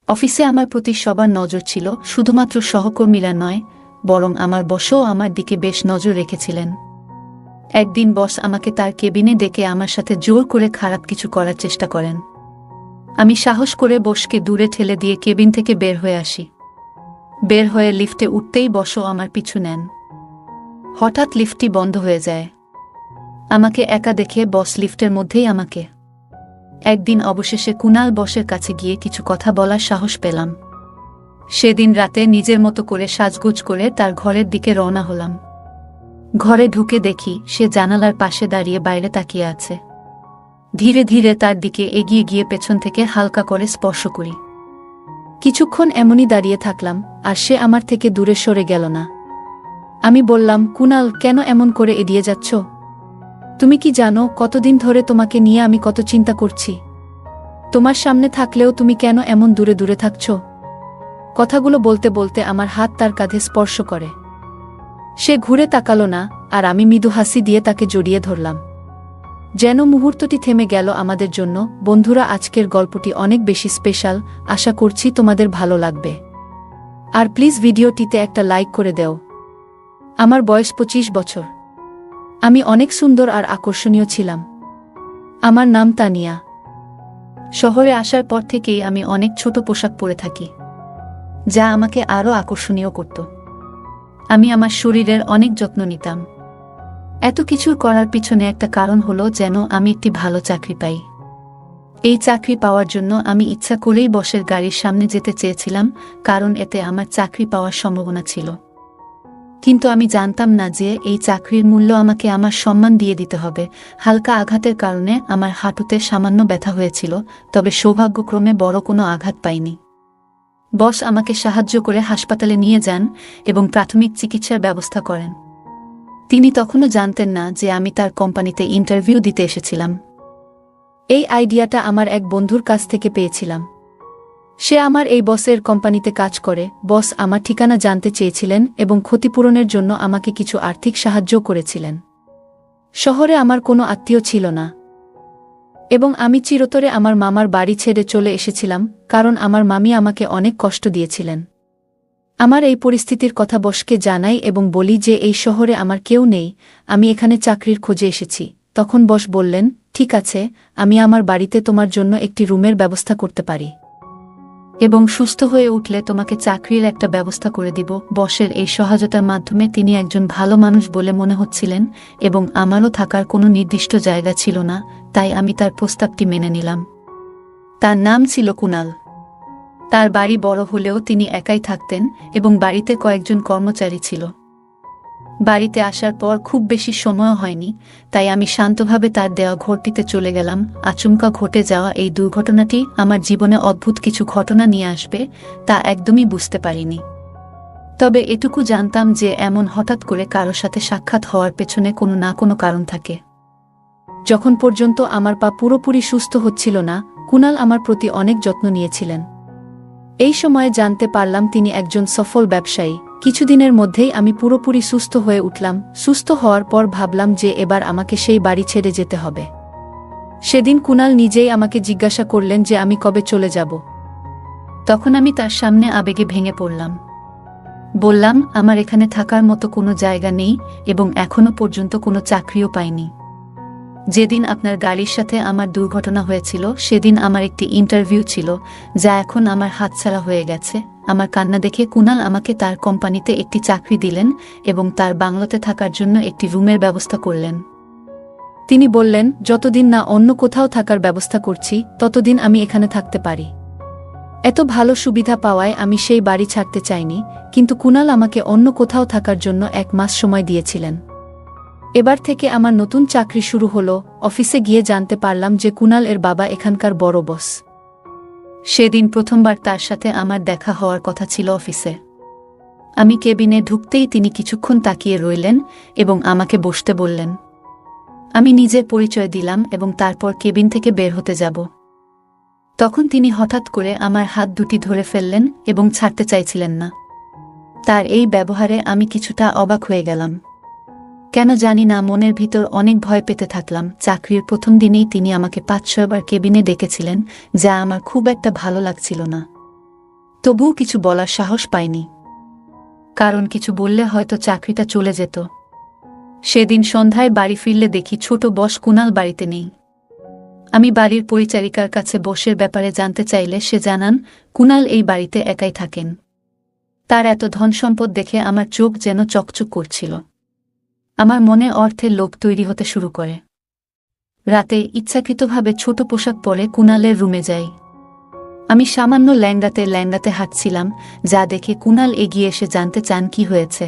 অফিসে আমার প্রতি সবার নজর ছিল, শুধুমাত্র সহকর্মীরা নয়, বরং আমার বসও আমার দিকে বেশ নজর রেখেছিলেন। একদিন বস আমাকে তার কেবিনে ডেকে আমার সাথে জোর করে খারাপ কিছু করার চেষ্টা করেন। আমি সাহস করে বসকে দূরে ঠেলে দিয়ে কেবিন থেকে বের হয়ে আসি। বের হয়ে লিফটে উঠতেই বসও আমার পিছু নেন। হঠাৎ লিফটটি বন্ধ হয়ে যায়। আমাকে একা দেখে বস লিফটের মধ্যেই আমাকে। একদিন অবশেষে কুনাল বসের কাছে গিয়ে কিছু কথা বলার সাহস পেলাম। সেদিন রাতে নিজের মতো করে সাজগোজ করে তার ঘরের দিকে রওনা হলাম। ঘরে ঢুকে দেখি সে জানালার পাশে দাঁড়িয়ে বাইরে তাকিয়ে আছে। ধীরে ধীরে তার দিকে এগিয়ে গিয়ে পেছন থেকে হালকা করে স্পর্শ করি। কিছুক্ষণ এমনই দাঁড়িয়ে থাকলাম, আর সে আমার থেকে দূরে সরে গেল না। আমি বললাম, কুনাল, কেন এমন করে এড়িয়ে যাচ্ছ? তুমি কি জানো কতদিন ধরে তোমাকে নিয়ে আমি কত চিন্তা করছি? তোমার সামনে থাকলেও তুমি কেন এমন দূরে দূরে থাকছ? কথাগুলো বলতে বলতে আমার হাত তার কাঁধে স্পর্শ করে। সে ঘুরে তাকালো না, আর আমি মৃদু হাসি দিয়ে তাকে জড়িয়ে ধরলাম। যেন মুহূর্তটি থেমে গেল আমাদের জন্য। বন্ধুরা, আজকের গল্পটি অনেক বেশি স্পেশাল। আশা করছি তোমাদের ভালো লাগবে। আর প্লিজ ভিডিওটিতে একটা লাইক করে দেও। আমার বয়স 25 বছর। আমি অনেক সুন্দর আর আকর্ষণীয় ছিলাম। আমার নাম তানিয়া। শহরে আসার পর থেকেই আমি অনেক ছোট পোশাক পরে থাকি, যা আমাকে আরও আকর্ষণীয় করত। আমি আমার শরীরের অনেক যত্ন নিতাম। এত কিছুর করার পিছনে একটা কারণ হলো যেন আমি একটি ভালো চাকরি পাই। এই চাকরি পাওয়ার জন্য আমি ইচ্ছা করেই বসের গাড়ির সামনে যেতে চেয়েছিলাম, কারণ এতে আমার চাকরি পাওয়ার সম্ভাবনা ছিল। কিন্তু আমি জানতাম না যে এই চাকরির মূল্য আমাকে আমার সম্মান দিয়ে দিতে হবে। হালকা আঘাতের কারণে আমার হাঁটুতে সামান্য ব্যথা হয়েছিল, তবে সৌভাগ্যক্রমে বড় কোনো আঘাত পাইনি। বস আমাকে সাহায্য করে হাসপাতালে নিয়ে যান এবং প্রাথমিক চিকিৎসার ব্যবস্থা করেন। তিনি তখনও জানতেন না যে আমি তার কোম্পানিতে ইন্টারভিউ দিতে এসেছিলাম। এই আইডিয়াটা আমার এক বন্ধুর কাছ থেকে পেয়েছিলাম। সে আমার এই বসের কোম্পানিতে কাজ করে। বস আমার ঠিকানা জানতে চেয়েছিলেন এবং ক্ষতিপূরণের জন্য আমাকে কিছু আর্থিক সাহায্য করেছিলেন। শহরে আমার কোনো আত্মীয় ছিল না, এবং আমি চিরতরে আমার মামার বাড়ি ছেড়ে চলে এসেছিলাম, কারণ আমার মামি আমাকে অনেক কষ্ট দিয়েছিলেন। আমার এই পরিস্থিতির কথা বসকে জানাই এবং বলি যে এই শহরে আমার কেউ নেই, আমি এখানে চাকরির খোঁজে এসেছি। তখন বস বললেন, ঠিক আছে, আমি আমার বাড়িতে তোমার জন্য একটি রুমের ব্যবস্থা করতে পারি, এবং সুস্থ হয়ে উঠলে তোমাকে চাকরির একটা ব্যবস্থা করে দিব। বসের এই সহায়তার মাধ্যমে তিনি একজন ভালো মানুষ বলে মনে হচ্ছিলেন, এবং আমারও থাকার কোনো নির্দিষ্ট জায়গা ছিল না, তাই আমি তার প্রস্তাবটি মেনে নিলাম। তার নাম ছিল কুনাল। তার বাড়ি বড় হলেও তিনি একাই থাকতেন এবং বাড়িতে কয়েকজন কর্মচারী ছিল। বাড়িতে আসার পর খুব বেশি সময়ও হয়নি, তাই আমি শান্তভাবে তার দেওয়া ঘরটিতে চলে গেলাম। আচমকা ঘটে যাওয়া এই দুর্ঘটনাটি আমার জীবনে অদ্ভুত কিছু ঘটনা নিয়ে আসবে তা একদমই বুঝতে পারিনি। তবে এটুকু জানতাম যে এমন হঠাৎ করে কারো সাথে সাক্ষাৎ হওয়ার পেছনে কোনো না কোনো কারণ থাকে। যখন পর্যন্ত আমার পা পুরোপুরি সুস্থ হচ্ছিল না, কুনাল আমার প্রতি অনেক যত্ন নিয়েছিলেন। এই সময়ে জানতে পারলাম তিনি একজন সফল ব্যবসায়ী। কিছুদিনের মধ্যেই আমি পুরোপুরি সুস্থ হয়ে উঠলাম। সুস্থ হওয়ার পর ভাবলাম যে এবার আমাকে সেই বাড়ি ছেড়ে যেতে হবে। সেদিন কুনাল নিজেই আমাকে জিজ্ঞাসা করলেন যে আমি কবে চলে যাব। তখন আমি তার সামনে আবেগে ভেঙে পড়লাম। বললাম, আমার এখানে থাকার মতো কোনো জায়গা নেই এবং এখনো পর্যন্ত কোনো চাকরিও পাইনি। যেদিন আপনার গাড়ির সাথে আমার দুর্ঘটনা হয়েছিল সেদিন আমার একটি ইন্টারভিউ ছিল, যা এখন আমার হাতছাড়া হয়ে গেছে। আমার কান্না দেখে কুনাল আমাকে তার কোম্পানিতে একটি চাকরি দিলেন এবং তার বাংলোতে থাকার জন্য একটি রুমের ব্যবস্থা করলেন। তিনি বললেন, যতদিন না অন্য কোথাও থাকার ব্যবস্থা করছি ততদিন আমি এখানে থাকতে পারি। এত ভালো সুবিধা পাওয়ায় আমি সেই বাড়ি ছাড়তে চাইনি, কিন্তু কুনাল আমাকে অন্য কোথাও থাকার জন্য 1 মাস সময় দিয়েছিলেন। এবার থেকে আমার নতুন চাকরি শুরু হলো। অফিসে গিয়ে জানতে পারলাম যে কুনাল এর বাবা এখানকার বড় বস। সেদিন প্রথমবার তার সাথে আমার দেখা হওয়ার কথা ছিল অফিসে। আমি কেবিনে ঢুকতেই তিনি কিছুক্ষণ তাকিয়ে রইলেন এবং আমাকে বসতে বললেন। আমি নিজের পরিচয় দিলাম এবং তারপর কেবিন থেকে বের হতে যাব। তখন তিনি হঠাৎ করে আমার হাত দুটি ধরে ফেললেন এবং ছাড়তে চাইছিলেন না। তার এই ব্যবহারে আমি কিছুটা অবাক হয়ে গেলাম। কেন জানি না মনের ভিতর অনেক ভয় পেতে থাকলাম। চাকরির প্রথম দিনেই তিনি আমাকে 5-6 বার কেবিনে ডেকেছিলেন, যা আমার খুব একটা ভালো লাগছিল না। তবুও কিছু বলার সাহস পাইনি, কারণ কিছু বললে হয়তো চাকরিটা চলে যেত। সেদিন সন্ধ্যায় বাড়ি ফিরলে দেখি ছোট বস কুনাল বাড়িতে নেই। আমি বাড়ির পরিচারিকার কাছে বসের ব্যাপারে জানতে চাইলে সে জানান কুনাল এই বাড়িতে একাই থাকেন। তার এত ধন সম্পদ দেখে আমার চোখ যেন চকচক করছিল। আমার মনে অর্থের লোভ তৈরি হতে শুরু করে। রাতে ইচ্ছাকৃতভাবে ছোট পোশাক পরে কুনালের রুমে যাই। আমি সামান্য ল্যাংড়াতে হাঁটছিলাম, যা দেখে কুনাল এগিয়ে এসে জানতে চান কি হয়েছে।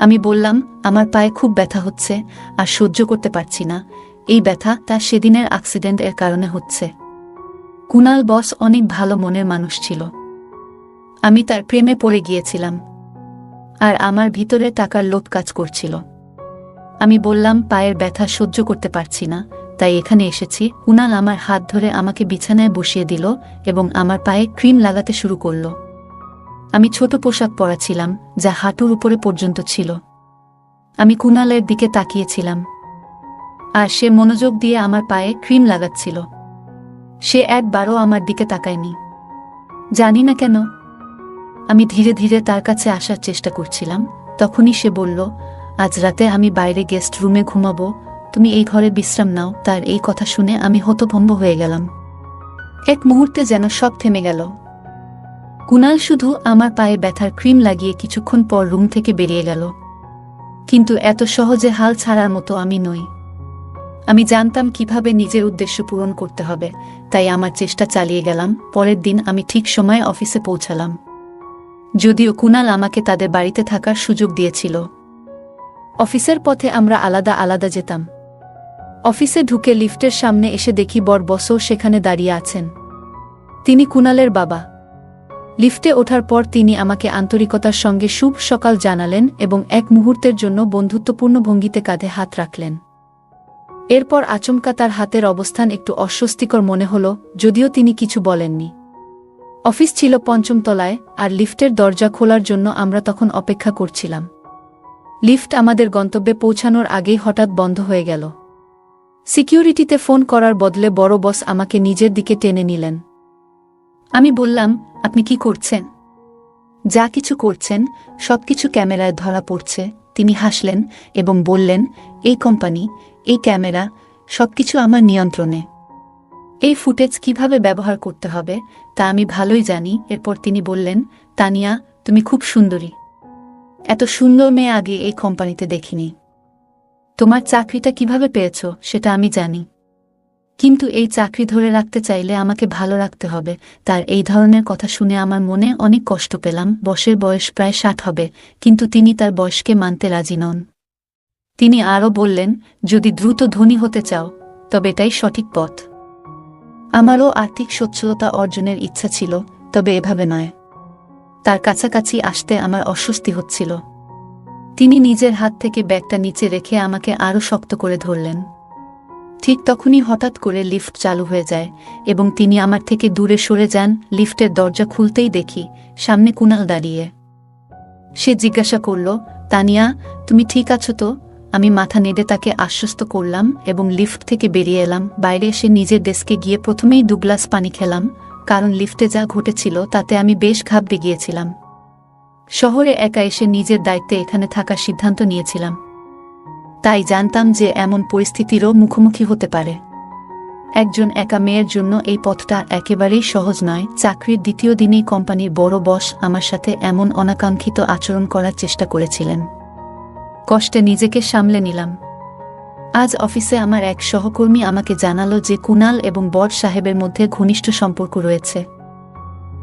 আমি বললাম, আমার পায়ে খুব ব্যথা হচ্ছে আর সহ্য করতে পারছি না। এই ব্যথা তার সেদিনের অ্যাক্সিডেন্ট এর কারণে হচ্ছে। কুনাল বস অনেক ভালো মনের মানুষ ছিল। আমি তার প্রেমে পড়ে গিয়েছিলাম, আর আমার ভিতরে টাকার লোভ কাজ করছিল। আমি বললাম, পায়ের ব্যথা সহ্য করতে পারছি না, তাই এখানে এসেছি। কুনাল আমার হাত ধরে আমাকে বিছানায় বসিয়ে দিল এবং আমার পায়ে ক্রিম লাগাতে শুরু করল। আমি ছোট পোশাক পরা ছিলাম, যা হাঁটুর উপরে পর্যন্ত ছিল। আমি কুনালের দিকে তাকিয়েছিলাম, আর সে মনোযোগ দিয়ে আমার পায়ে ক্রিম লাগাচ্ছিল। সে একবারও আমার দিকে তাকায়নি। জানি না কেন। আমি ধীরে ধীরে তার কাছে আসার চেষ্টা করছিলাম। তখনই সে বলল, আজ রাতে আমি বাইরে গেস্ট রুমে ঘুমাবো, তুমি এই ঘরে বিশ্রাম নাও। তার এই কথা শুনে আমি হতভম্ব হয়ে গেলাম। এক মুহূর্তে যেন সব থেমে গেল। কুনাল শুধু আমার পায়ে ব্যথার ক্রিম লাগিয়ে কিছুক্ষণ পর রুম থেকে বেরিয়ে গেল। কিন্তু এত সহজে হাল ছাড়ার মতো আমি নই। আমি জানতাম কিভাবে নিজের উদ্দেশ্য পূরণ করতে হবে, তাই আমার চেষ্টা চালিয়ে গেলাম। পরের দিন আমি ঠিক সময়ে অফিসে পৌঁছালাম, যদিও কুনাল আমাকে তাদের বাড়িতে থাকার সুযোগ দিয়েছিল। অফিসের পথে আমরা আলাদা আলাদা যেতাম। অফিসে ঢুকে লিফটের সামনে এসে দেখি বড় বসও সেখানে দাঁড়িয়ে আছেন। তিনি কুনালের বাবা। লিফটে ওঠার পর তিনি আমাকে আন্তরিকতার সঙ্গে শুভ সকাল জানালেন এবং এক মুহূর্তের জন্য বন্ধুত্বপূর্ণ ভঙ্গিতে কাঁধে হাত রাখলেন। এরপর আচমকা তার হাতের অবস্থান একটু অস্বস্তিকর মনে হল, যদিও তিনি কিছু বলেননি। অফিস ছিল ৫ম তলায়, আর লিফটের দরজা খোলার জন্য আমরা তখন অপেক্ষা করছিলাম। লিফট আমাদের গন্তব্যে পৌঁছানোর আগেই হঠাৎ বন্ধ হয়ে গেল। সিকিউরিটিতে ফোন করার বদলে বড় বস আমাকে নিজের দিকে টেনে নিলেন। আমি বললাম, আপনি কি করছেন? যা কিছু করছেন সবকিছু ক্যামেরায় ধরা পড়ছে। তিনি হাসলেন এবং বললেন, এই কোম্পানি, এই ক্যামেরা, সবকিছু আমার নিয়ন্ত্রণে। এই ফুটেজ কিভাবে ব্যবহার করতে হবে তা আমি ভালোই জানি। এরপর তিনি বললেন, তানিয়া, তুমি খুব সুন্দরী। এত সুন্দর মেয়ে আগে এই কোম্পানিতে দেখিনি। তোমার চাকরিটা কিভাবে পেয়েছ সেটা আমি জানি, কিন্তু এই চাকরি ধরে রাখতে চাইলে আমাকে ভালো রাখতে হবে। তার এই ধরনের কথা শুনে আমার মনে অনেক কষ্ট পেলাম। বসের বয়স প্রায় ৬০ হবে, কিন্তু তিনি তার বয়সকে মানতে রাজি নন। তিনি আরও বললেন, যদি দ্রুত ধনী হতে চাও তবে এটাই সঠিক পথ। আমারও আর্থিক সচ্ছলতা অর্জনের ইচ্ছা ছিল, তবে এভাবে নয়। তার কাছাকাছি আসতে আমার অস্বস্তি হচ্ছিল। তিনি নিজের হাত থেকে ব্যাগটা নিচে রেখে আমাকে আরও শক্ত করে ধরলেন। ঠিক তখনই হঠাৎ করে লিফট চালু হয়ে যায় এবং তিনি আমার থেকে দূরে সরে যান। লিফটের দরজা খুলতেই দেখি সামনে কুনাল দাঁড়িয়ে। সে জিজ্ঞাসা করল, তানিয়া, তুমি ঠিক আছো তো? আমি মাথা নেড়ে তাকে আশ্বস্ত করলাম এবং লিফট থেকে বেরিয়ে এলাম। বাইরে এসে নিজের ডেস্কে গিয়ে প্রথমেই ২ গ্লাস পানি খেলাম, কারণ লিফটে যা ঘটেছিল তাতে আমি বেশ ঘাবড়ে গিয়েছিলাম। শহরে একা এসে নিজের দায়িত্বে এখানে থাকার সিদ্ধান্ত নিয়েছিলাম, তাই জানতাম যে এমন পরিস্থিতিরও মুখোমুখি হতে পারে। একজন একা মেয়ের জন্য এই পথটা একেবারেই সহজ নয়। চাকরির দ্বিতীয় দিনেই কোম্পানির বড় বস আমার সাথে এমন অনাকাঙ্ক্ষিত আচরণ করার চেষ্টা করেছিলেন। কষ্টে নিজেকে সামলে নিলাম। আজ অফিসে আমার এক সহকর্মী আমাকে জানালো যে কুনাল এবং বড় সাহেবের মধ্যে ঘনিষ্ঠ সম্পর্ক রয়েছে।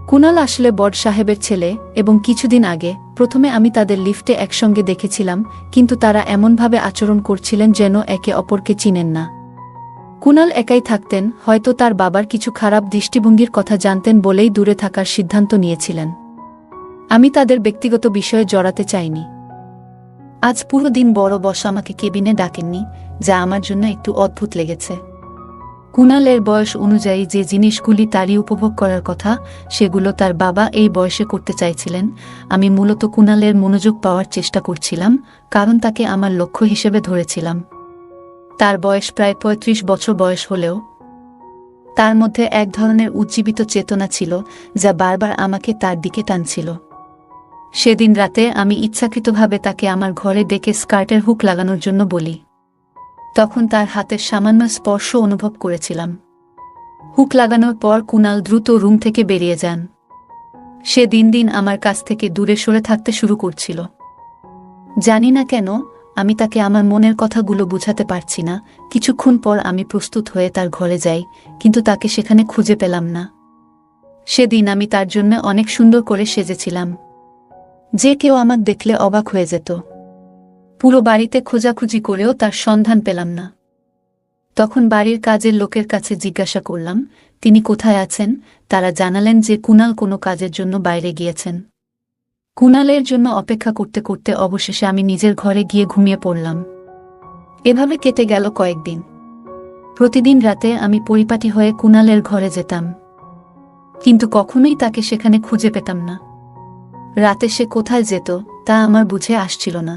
কুনাল আসলে বড় সাহেবের ছেলে এবং কিছুদিন আগে প্রথমে আমি তাদের লিফটে একসঙ্গে দেখেছিলাম, কিন্তু তারা এমনভাবে আচরণ করছিলেন যেন একে অপরকে চিনেন না। কুনাল একাই থাকতেন, হয়তো তার বাবার কিছু খারাপ দৃষ্টিভঙ্গির কথা জানতেন বলেই দূরে থাকার সিদ্ধান্ত নিয়েছিলেন। আমি তাদের ব্যক্তিগত বিষয়ে জড়াতে চাইনি। আজ পুরো দিন বড় বস আমাকে কেবিনে ডাকেননি, যা আমার জন্য একটু অদ্ভুত লেগেছে। কুনালের বয়স অনুযায়ী যে জিনিসগুলি তারই উপভোগ করার কথা, সেগুলো তার বাবা এই বয়সে করতে চাইছিলেন। আমি মূলত কুনালের মনোযোগ পাওয়ার চেষ্টা করছিলাম, কারণ তাকে আমার লক্ষ্য হিসেবে ধরেছিলাম। তার বয়স প্রায় ৩৫ বছর বয়স হলেও তার মধ্যে এক ধরনের উজ্জীবিত চেতনা ছিল যা বারবার আমাকে তার দিকে টানছিল। সেদিন রাতে আমি ইচ্ছাকৃতভাবে তাকে আমার ঘরে ডেকে স্কার্টের হুক লাগানোর জন্য বলি। তখন তার হাতের সামান্য স্পর্শ অনুভব করেছিলাম। হুক লাগানোর পর কুনাল দ্রুত রুম থেকে বেরিয়ে যান। সে দিন দিন আমার কাছ থেকে দূরে সরে থাকতে শুরু করছিল। জানি না কেন আমি তাকে আমার মনের কথাগুলো বুঝাতে পারছি না। কিছুক্ষণ পর আমি প্রস্তুত হয়ে তার ঘরে যাই, কিন্তু তাকে সেখানে খুঁজে পেলাম না। সেদিন আমি তার জন্য অনেক সুন্দর করে সেজেছিলাম, যে কেউ আমাকে দেখলে অবাক হয়ে যেত। পুরো বাড়িতে খোঁজাখুঁজি করেও তার সন্ধান পেলাম না। তখন বাড়ির কাজের লোকের কাছে জিজ্ঞাসা করলাম তিনি কোথায় আছেন। তারা জানালেন যে কুনাল কোনো কাজের জন্য বাইরে গিয়েছেন। কুনালের জন্য অপেক্ষা করতে করতে অবশেষে আমি নিজের ঘরে গিয়ে ঘুমিয়ে পড়লাম। এভাবে কেটে গেল কয়েকদিন। প্রতিদিন রাতে আমি পরিপাটি হয়ে কুনালের ঘরে যেতাম, কিন্তু কখনোই তাকে সেখানে খুঁজে পেতাম না। রাতে সে কোথায় যেত তা আমার বুঝে আসছিল না।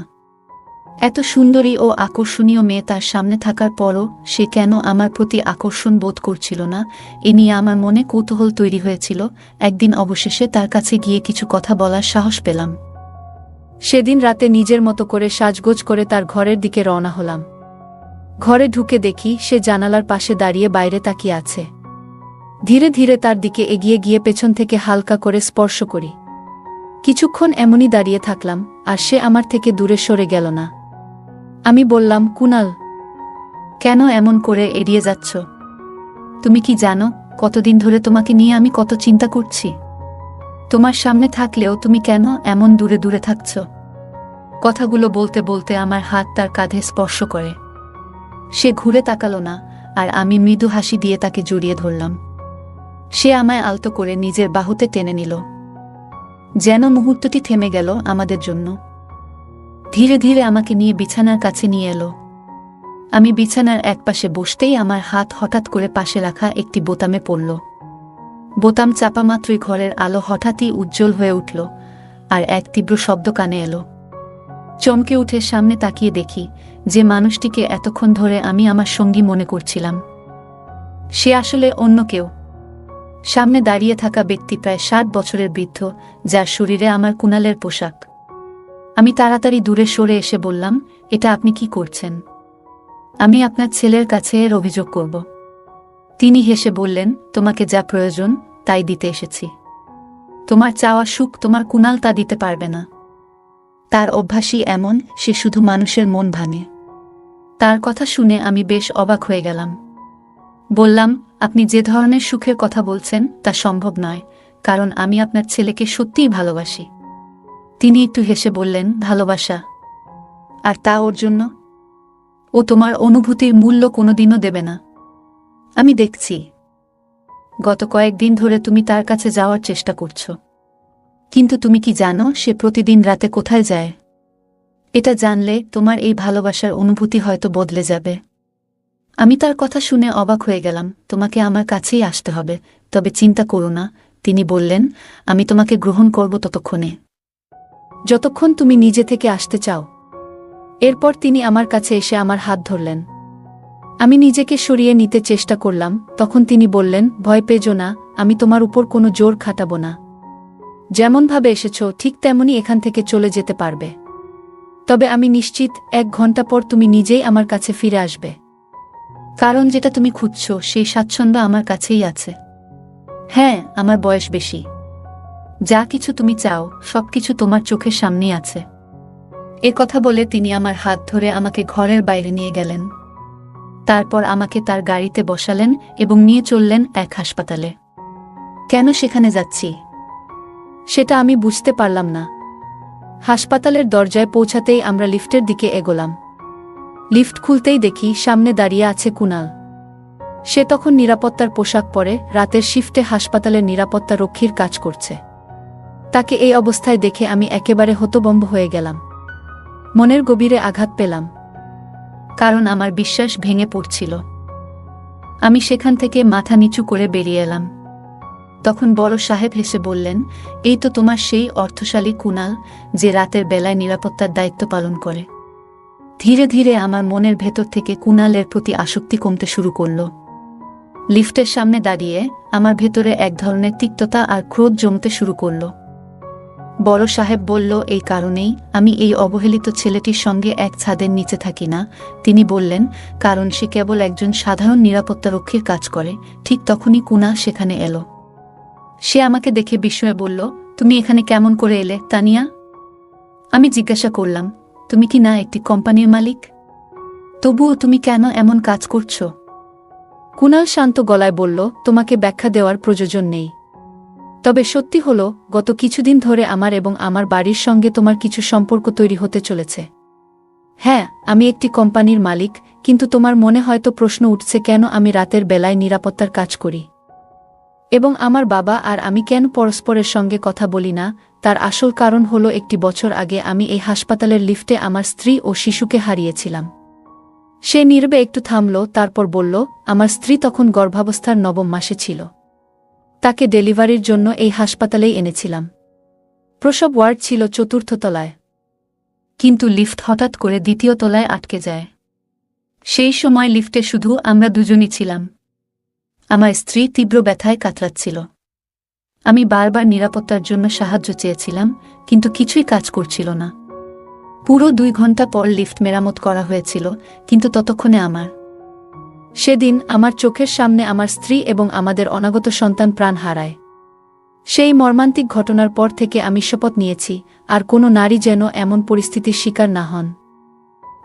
এত সুন্দরী ও আকর্ষণীয় মেয়ে তার সামনে থাকার পরও সে কেন আমার প্রতি আকর্ষণ বোধ করছিল না, এ নিয়ে আমার মনে কৌতূহল তৈরি হয়েছিল। একদিন অবশেষে তার কাছে গিয়ে কিছু কথা বলার সাহস পেলাম। সেদিন রাতে নিজের মতো করে সাজগোজ করে তার ঘরের দিকে রওনা হলাম। ঘরে ঢুকে দেখি সে জানালার পাশে দাঁড়িয়ে বাইরে তাকিয়ে আছে। ধীরে ধীরে তার দিকে এগিয়ে গিয়ে পেছন থেকে হালকা করে স্পর্শ করি। কিছুক্ষণ এমনই দাঁড়িয়ে থাকলাম, আর সে আমার থেকে দূরে সরে গেল না। আমি বললাম, কুনাল, কেন এমন করে এড়িয়ে যাচ্ছ? তুমি কি জানো কতদিন ধরে তোমাকে নিয়ে আমি কত চিন্তা করছি? তোমার সামনে থাকলেও তুমি কেন এমন দূরে দূরে থাকছ? কথাগুলো বলতে বলতে আমার হাত তার কাঁধে স্পর্শ করে। সে ঘুরে তাকালো না, আর আমি মৃদু হাসি দিয়ে তাকে জড়িয়ে ধরলাম। সে আমায় আলতো করে নিজের বাহুতে টেনে নিল, যেন মুহূর্তটি থেমে গেল আমাদের জন্য। ধীরে ধীরে আমাকে নিয়ে বিছানার কাছে নিয়ে এলো। আমি বিছানার একপাশে বসতেই আমার হাত হঠাৎ করে পাশে রাখা একটি বোতামে পড়ল। বোতাম চাপা মাত্রই ঘরের আলো হঠাৎই উজ্জ্বল হয়ে উঠল, আর এক তীব্র শব্দ কানে এলো। চমকে উঠে সামনে তাকিয়ে দেখি যে মানুষটিকে এতক্ষণ ধরে আমি আমার সঙ্গী মনে করছিলাম, সে আসলে অন্য কেউ। সামনে দাঁড়িয়ে থাকা ব্যক্তি প্রায় 60 বছরের বৃদ্ধ, যার শরীরে আমার কুনালের পোশাক। আমি তাড়াতাড়ি দূরে সরে এসে বললাম, এটা আপনি কি করছেন? আমি আপনার ছেলের কাছে এর অভিযোগ করব। তিনি হেসে বললেন, তোমাকে যা প্রয়োজন তাই দিতে এসেছি। তোমার চাওয়া সুখ তোমার কুনাল তা দিতে পারবে না। তার অভ্যাসই এমন, সে শুধু মানুষের মন ভাঙে। তার কথা শুনে আমি বেশ অবাক হয়ে গেলাম। বললাম, আপনি যে ধরনের সুখের কথা বলছেন তা সম্ভব নয়, কারণ আমি আপনার ছেলেকে সত্যিই ভালোবাসি। তিনি একটু হেসে বললেন, ভালোবাসা? আর তা ওর জন্য? ও তোমার অনুভূতির মূল্য কোনোদিনও দেবে না। আমি দেখছি গত কয়েকদিন ধরে তুমি তার কাছে যাওয়ার চেষ্টা করছো, কিন্তু তুমি কি জানো সে প্রতিদিন রাতে কোথায় যায়? এটা জানলে তোমার এই ভালোবাসার অনুভূতি হয়তো বদলে যাবে। আমি তার কথা শুনে অবাক হয়ে গেলাম। তোমাকে আমার কাছেই আসতে হবে, তবে চিন্তা করো না, তিনি বললেন, আমি তোমাকে গ্রহণ করব ততক্ষণে, যতক্ষণ তুমি নিজে থেকে আসতে চাও। এরপর তিনি আমার কাছে এসে আমার হাত ধরলেন। আমি নিজেকে সরিয়ে নিতে চেষ্টা করলাম। তখন তিনি বললেন, ভয় পেজো না, আমি তোমার উপর কোনো জোর খাটাবো না। যেমনভাবে এসেছো ঠিক তেমনই এখান থেকে চলে যেতে পারবে। তবে আমি নিশ্চিত 1 ঘন্টা পর তুমি নিজেই আমার কাছে ফিরে আসবে, কারণ যেটা তুমি খুঁজছো সেই স্বাচ্ছন্দ্য আমার কাছেই আছে। হ্যাঁ, আমার বয়স বেশি, যা কিছু তুমি চাও সবকিছু তোমার চোখের সামনেই আছে। এ কথা বলে তিনি আমার হাত ধরে আমাকে ঘরের বাইরে নিয়ে গেলেন। তারপর আমাকে তার গাড়িতে বসালেন এবং নিয়ে চললেন এক হাসপাতালে। কেন সেখানে যাচ্ছি সেটা আমি বুঝতে পারলাম না। হাসপাতালের দরজায় পৌঁছাতেই আমরা লিফটের দিকে এগোলাম। লিফট খুলতেই দেখি সামনে দাঁড়িয়ে আছে কুনাল। সে তখন নিরাপত্তার পোশাক পরে রাতের শিফটে হাসপাতালের নিরাপত্তা রক্ষীর কাজ করছে। তাকে এই অবস্থায় দেখে আমি একেবারে হতভম্ব হয়ে গেলাম। মনের গভীরে আঘাত পেলাম, কারণ আমার বিশ্বাস ভেঙে পড়ছিল। আমি সেখান থেকে মাথা নিচু করে বেরিয়ে এলাম। তখন বড় সাহেব হেসে বললেন, এই তো তোমার সেই অর্থশালী কুনাল, যে রাতের বেলায় নিরাপত্তার দায়িত্ব পালন করে। ধীরে ধীরে আমার মনের ভেতর থেকে কুনালের প্রতি আসক্তি কমতে শুরু করল। লিফটের সামনে দাঁড়িয়ে আমার ভেতরে এক ধরনের তিক্ততা আর ক্রোধ জমতে শুরু করল। বড় সাহেব বলল, এই কারণেই আমি এই অবহেলিত ছেলেটির সঙ্গে এক ছাদের নিচে থাকি না। তিনি বললেন, কারণ সে কেবল একজন সাধারণ নিরাপত্তারক্ষীর কাজ করে। ঠিক তখনই কুনা সেখানে এলো। সে আমাকে দেখে বিস্ময়ে বলল, তুমি এখানে কেমন করে এলে তানিয়া? আমি জিজ্ঞাসা করলাম, তুমি কি না একটি কোম্পানির মালিক? তবুও তুমি কেন এমন কাজ করছো? কুনাল শান্ত গলায় বলল, তোমাকে ব্যাখ্যা দেওয়ার প্রয়োজন নেই। তবে সত্যি হলো, গত কিছুদিন ধরে আমার এবং আমার বাড়ির সঙ্গে তোমার কিছু সম্পর্ক তৈরি হতে চলেছে। হ্যাঁ, আমি একটি কোম্পানির মালিক, কিন্তু তোমার মনে হয়তো প্রশ্ন উঠছে কেন আমি রাতের বেলায় নিরাপত্তার কাজ করি এবং আমার বাবা আর আমি কেন পরস্পরের সঙ্গে কথা বলি না। তার আসল কারণ হলো, একটি বছর আগে আমি এই হাসপাতালের লিফটে আমার স্ত্রী ও শিশুকে হারিয়েছিলাম। সে নীরবে একটু থামল, তারপর বলল, আমার স্ত্রী তখন গর্ভাবস্থার 9ম মাসে ছিল। তাকে ডেলিভারির জন্য এই হাসপাতালেই এনেছিলাম। প্রসব ওয়ার্ড ছিল 4র্থ তলায়, কিন্তু লিফট হঠাৎ করে 2য় তলায় আটকে যায়। সেই সময় লিফটে শুধু আমরা দুজনই ছিলাম। আমার স্ত্রী তীব্র ব্যথায় কাতরাচ্ছিল। আমি বারবার নিরাপত্তার জন্য সাহায্য চেয়েছিলাম, কিন্তু কিছুই কাজ করছিল না। পুরো 2 ঘন্টা পর লিফট মেরামত করা হয়েছিল, কিন্তু ততক্ষণে সেদিন আমার চোখের সামনে আমার স্ত্রী এবং আমাদের অনাগত সন্তান প্রাণ হারায়। সেই মর্মান্তিক ঘটনার পর থেকে আমি শপথ নিয়েছি, আর কোনো নারী যেন এমন পরিস্থিতির শিকার না হন।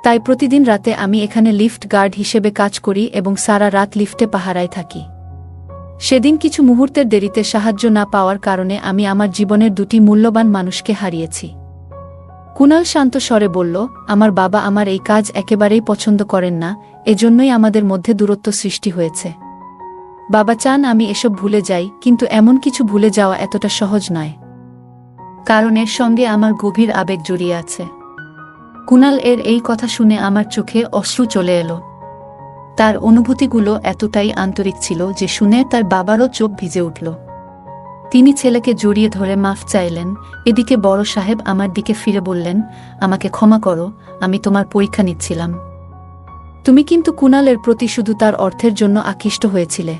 তাই প্রতিদিন রাতে আমি এখানে লিফট গার্ড হিসেবে কাজ করি এবং সারা রাত লিফটে পাহারায় থাকি। সেদিন কিছু মুহূর্তের দেরিতে সাহায্য না পাওয়ার কারণে আমি আমার জীবনের 2টি মূল্যবান মানুষকে হারিয়েছি। কুনাল শান্ত স্বরে বলল, আমার বাবা আমার এই কাজ একেবারেই পছন্দ করেন না, এজন্যই আমাদের মধ্যে দূরত্ব সৃষ্টি হয়েছে। বাবা চান আমি এসব ভুলে যাই, কিন্তু এমন কিছু ভুলে যাওয়া এতটা সহজ নয়, কারণ এর সঙ্গে আমার গভীর আবেগ জড়িয়ে আছে। কুনাল এর এই কথা শুনে আমার চোখে অশ্রু চলে এলো। তার অনুভূতিগুলো এতটাই আন্তরিক ছিল যে শুনে তার বাবারও চোখ ভিজে উঠল। তিনি ছেলেকে জড়িয়ে ধরে মাফ চাইলেন। এদিকে বড় সাহেব আমার দিকে ফিরে বললেন, আমাকে ক্ষমা করো, আমি তোমার পরীক্ষা নিচ্ছিলাম। তুমি কিন্তু কুনালের প্রতি শুধু তার অর্থের জন্য আকৃষ্ট হয়েছিলে।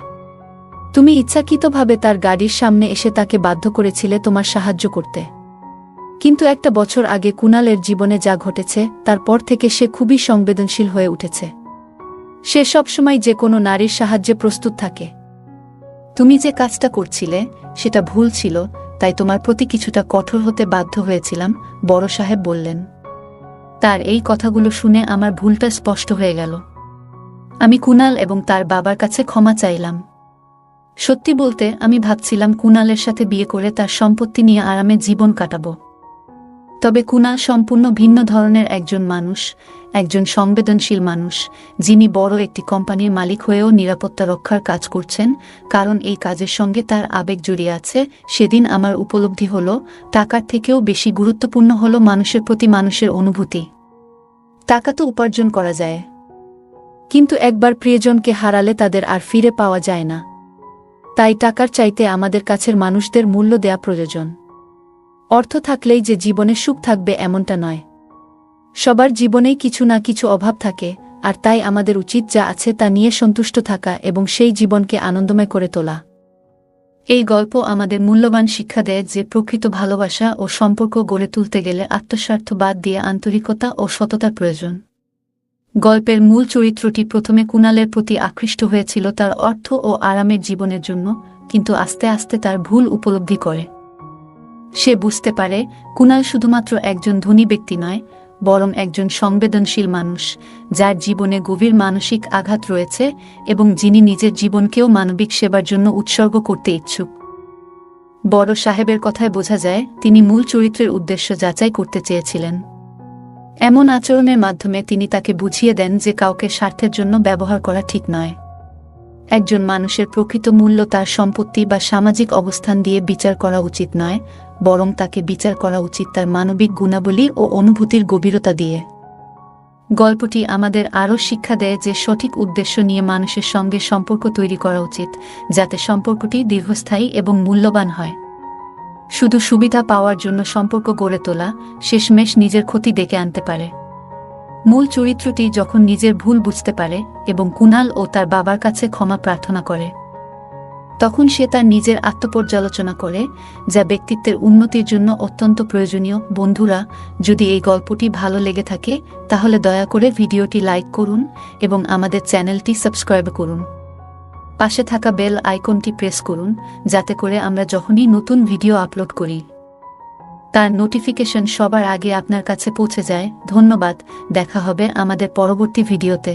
তুমি ইচ্ছাকৃতভাবে তার গাড়ির সামনে এসে তাকে বাধ্য করেছিলে তোমার সাহায্য করতে। কিন্তু একটা বছর আগে কুনালের জীবনে যা ঘটেছে, তারপর থেকে সে খুবই সংবেদনশীল হয়ে উঠেছে। সে সবসময় যে কোনো নারীর সাহায্যে প্রস্তুত থাকে। তুমি যে কাজটা করছিলে সেটা ভুল ছিল, তাই তোমার প্রতি কিছুটা কঠোর হতে বাধ্য হয়েছিলাম, বড় সাহেব বললেন। তার এই কথাগুলো শুনে আমার ভুলটা স্পষ্ট হয়ে গেল। আমি কুনাল এবং তার বাবার কাছে ক্ষমা চাইলাম। সত্যি বলতে, আমি ভাবছিলাম কুনালের সাথে বিয়ে করে তার সম্পত্তি নিয়ে আরামে জীবন কাটাবো। তবে কুনাল সম্পূর্ণ ভিন্ন ধরনের একজন মানুষ, একজন সংবেদনশীল মানুষ, যিনি বড় একটি কোম্পানির মালিক হয়েও নিরাপত্তা রক্ষার কাজ করছেন, কারণ এই কাজের সঙ্গে তার আবেগ জড়িয়ে আছে। সেদিন আমার উপলব্ধি হলো, টাকার থেকেও বেশি গুরুত্বপূর্ণ হলো মানুষের প্রতি মানুষের অনুভূতি। টাকা তো উপার্জন করা যায়, কিন্তু একবার প্রিয়জনকে হারালে তাদের আর ফিরে পাওয়া যায় না। তাই টাকার চাইতে আমাদের কাছের মানুষদের মূল্য দেয়া প্রয়োজন। অর্থ থাকলেই যে জীবনে সুখ থাকবে এমনটা নয়। সবার জীবনেই কিছু না কিছু অভাব থাকে, আর তাই আমাদের উচিত যা আছে তা নিয়ে সন্তুষ্ট থাকা এবং সেই জীবনকে আনন্দময় করে তোলা। এই গল্প আমাদের মূল্যবান শিক্ষা দেয় যে প্রকৃত ভালোবাসা ও সম্পর্ক গড়ে তুলতে গেলে আত্মস্বার্থ বাদ দিয়ে আন্তরিকতা ও সততার প্রয়োজন। গল্পের মূল চরিত্রটি প্রথমে কুনালের প্রতি আকৃষ্ট হয়েছিল তার অর্থ ও আরামের জীবনের জন্য, কিন্তু আস্তে আস্তে তার ভুল উপলব্ধি করে। সে বুঝতে পারে কুনাল শুধুমাত্র একজন ধনী ব্যক্তি নয়, বরং একজন সংবেদনশীল মানুষ, যার জীবনে গভীর মানসিক আঘাত রয়েছে এবং যিনি নিজের জীবনকেও মানবিক সেবার জন্য উৎসর্গ করতে ইচ্ছুক। বড় সাহেবের কথায় বোঝা যায় তিনি মূল চরিত্রের উদ্দেশ্য যাচাই করতে চেয়েছিলেন। এমন আচরণের মাধ্যমে তিনি তাকে বুঝিয়ে দেন যে কাউকে স্বার্থের জন্য ব্যবহার করা ঠিক নয়। একজন মানুষের প্রকৃত মূল্য তার সম্পত্তি বা সামাজিক অবস্থান দিয়ে বিচার করা উচিত নয়, বরং তাকে বিচার করা উচিত তার মানবিক গুণাবলী ও অনুভূতির গভীরতা দিয়ে। গল্পটি আমাদের আরও শিক্ষা দেয় যে সঠিক উদ্দেশ্য নিয়ে মানুষের সঙ্গে সম্পর্ক তৈরি করা উচিত, যাতে সম্পর্কটি দীর্ঘস্থায়ী এবং মূল্যবান হয়। শুধু সুবিধা পাওয়ার জন্য সম্পর্ক গড়ে তোলা শেষমেশ নিজের ক্ষতি ডেকে আনতে পারে। মূল চরিত্রটি যখন নিজের ভুল বুঝতে পারে এবং কুনাল ও তার বাবার কাছে ক্ষমা প্রার্থনা করে, তখন সে তার নিজের আত্মপর্যালোচনা করে, যা ব্যক্তিত্বের উন্নতির জন্য অত্যন্ত প্রয়োজনীয়। বন্ধুরা, যদি এই গল্পটি ভালো লেগে থাকে তাহলে দয়া করে ভিডিওটি লাইক করুন এবং আমাদের চ্যানেলটি সাবস্ক্রাইব করুন। পাশে থাকা বেল আইকনটি প্রেস করুন, যাতে করে আমরা যখনই নতুন ভিডিও আপলোড করি তার নোটিফিকেশন সবার আগে আপনার কাছে পৌঁছে যায়। ধন্যবাদ, দেখা হবে আমাদের পরবর্তী ভিডিওতে।